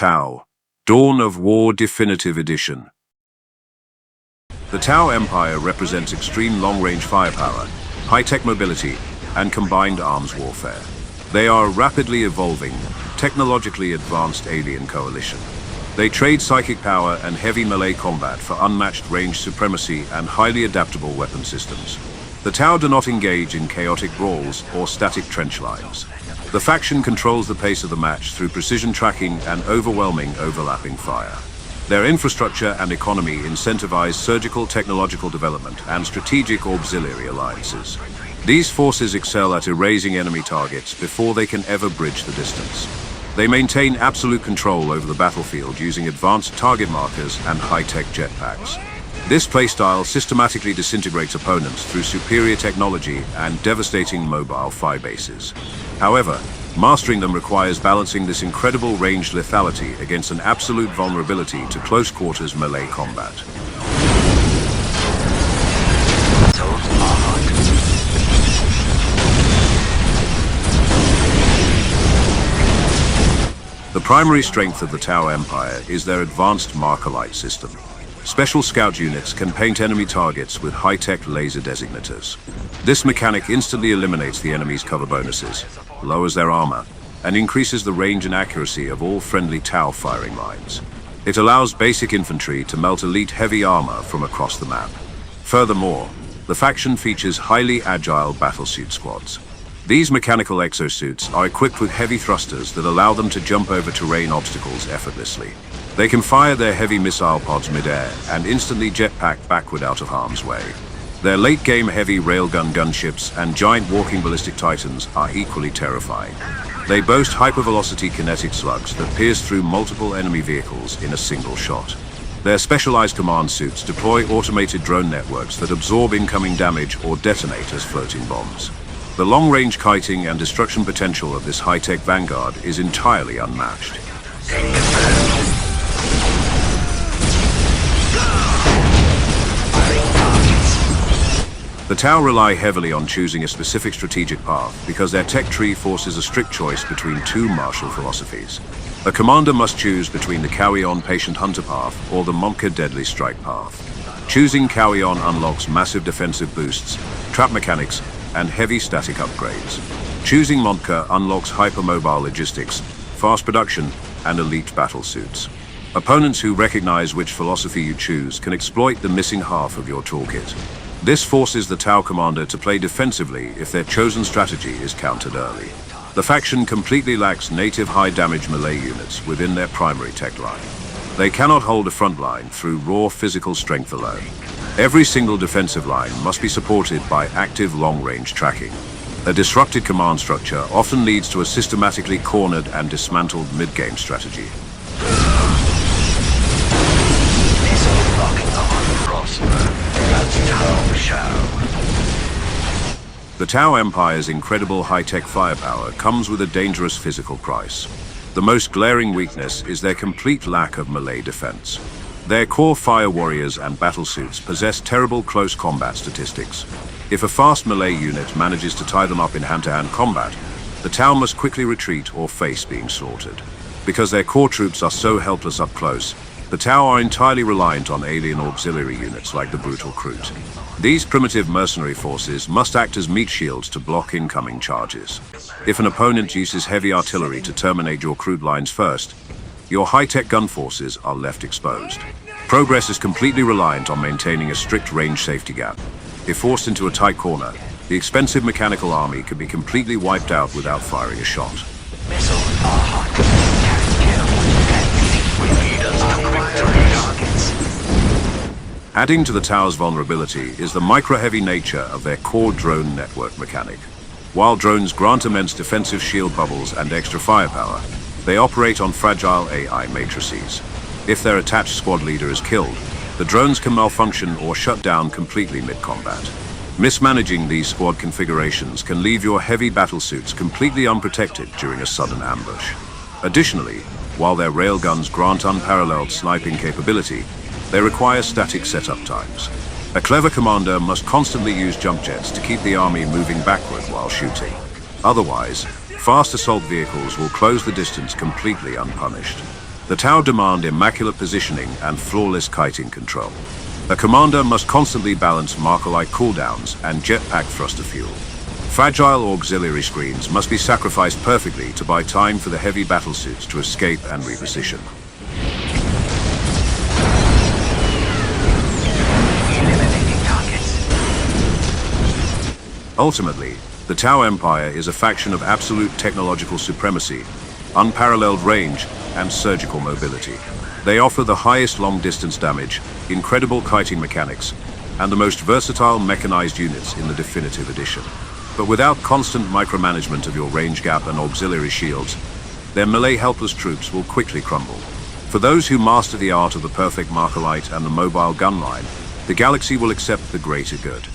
Tau, Dawn of War Definitive Edition. The Tau Empire represents extreme long-range firepower, high-tech mobility, and combined arms warfare. They are a rapidly evolving, technologically advanced alien coalition. They trade psychic power and heavy melee combat for unmatched range supremacy and highly adaptable weapon systems. The Tau do not engage in chaotic brawls or static trench lines. The faction controls the pace of the match through precision tracking and overwhelming overlapping fire. Their infrastructure and economy incentivize surgical technological development and strategic auxiliary alliances. These forces excel at erasing enemy targets before they can ever bridge the distance. They maintain absolute control over the battlefield using advanced target markers and high-tech jetpacks. This playstyle systematically disintegrates opponents through superior technology and devastating mobile firebases. However, mastering them requires balancing this incredible ranged lethality against an absolute vulnerability to close-quarters melee combat. The primary strength of the Tau Empire is their advanced marker light system. Special scout units can paint enemy targets with high-tech laser designators. This mechanic instantly eliminates the enemy's cover bonuses, lowers their armor, and increases the range and accuracy of all friendly Tau firing lines. It allows basic infantry to melt elite heavy armor from across the map. Furthermore, the faction features highly agile battlesuit squads. These mechanical exosuits are equipped with heavy thrusters that allow them to jump over terrain obstacles effortlessly. They can fire their heavy missile pods mid-air and instantly jetpack backward out of harm's way. Their late-game heavy railgun gunships and giant walking ballistic titans are equally terrifying. They boast hypervelocity kinetic slugs that pierce through multiple enemy vehicles in a single shot. Their specialized command suits deploy automated drone networks that absorb incoming damage or detonate as floating bombs. The long-range kiting and destruction potential of this high-tech vanguard is entirely unmatched. The Tau rely heavily on choosing a specific strategic path because their tech tree forces a strict choice between two martial philosophies. A commander must choose between the Kawion Patient Hunter path or the Momka Deadly Strike path. Choosing Kawion unlocks massive defensive boosts, trap mechanics, and heavy static upgrades. Choosing Momka unlocks hypermobile logistics, fast production, and elite battle suits. Opponents who recognize which philosophy you choose can exploit the missing half of your toolkit. This forces the Tau commander to play defensively if their chosen strategy is countered early. The faction completely lacks native high-damage melee units within their primary tech line. They cannot hold a front line through raw physical strength alone. Every single defensive line must be supported by active long-range tracking. A disrupted command structure often leads to a systematically cornered and dismantled mid-game strategy. The Tau Empire's incredible high-tech firepower comes with a dangerous physical price. The most glaring weakness is their complete lack of melee defense. Their core fire warriors and battlesuits possess terrible close combat statistics. If a fast melee unit manages to tie them up in hand-to-hand combat, the Tau must quickly retreat or face being slaughtered. Because their core troops are so helpless up close, the Tau are entirely reliant on alien auxiliary units like the Brutal Kroot. These primitive mercenary forces must act as meat shields to block incoming charges. If an opponent uses heavy artillery to terminate your Kroot lines first, your high-tech gun forces are left exposed. Progress is completely reliant on maintaining a strict range safety gap. If forced into a tight corner, the expensive mechanical army could be completely wiped out without firing a shot. Adding to the Tau's vulnerability is the micro-heavy nature of their core drone network mechanic. While drones grant immense defensive shield bubbles and extra firepower, they operate on fragile AI matrices. If their attached squad leader is killed, the drones can malfunction or shut down completely mid-combat. Mismanaging these squad configurations can leave your heavy battlesuits completely unprotected during a sudden ambush. Additionally, while their railguns grant unparalleled sniping capability, they require static setup times. A clever commander must constantly use jump jets to keep the army moving backward while shooting. Otherwise, fast assault vehicles will close the distance completely unpunished. The Tau demand immaculate positioning and flawless kiting control. A commander must constantly balance Markolite cooldowns and jetpack thruster fuel. Fragile auxiliary screens must be sacrificed perfectly to buy time for the heavy battlesuits to escape and reposition. Eliminating targets. Ultimately, the Tau Empire is a faction of absolute technological supremacy, unparalleled range, and surgical mobility. They offer the highest long-distance damage, incredible kiting mechanics, and the most versatile mechanized units in the definitive edition. But without constant micromanagement of your range gap and auxiliary shields, their melee helpless troops will quickly crumble. For those who master the art of the perfect Markolite and the mobile gun line, the galaxy will accept the greater good.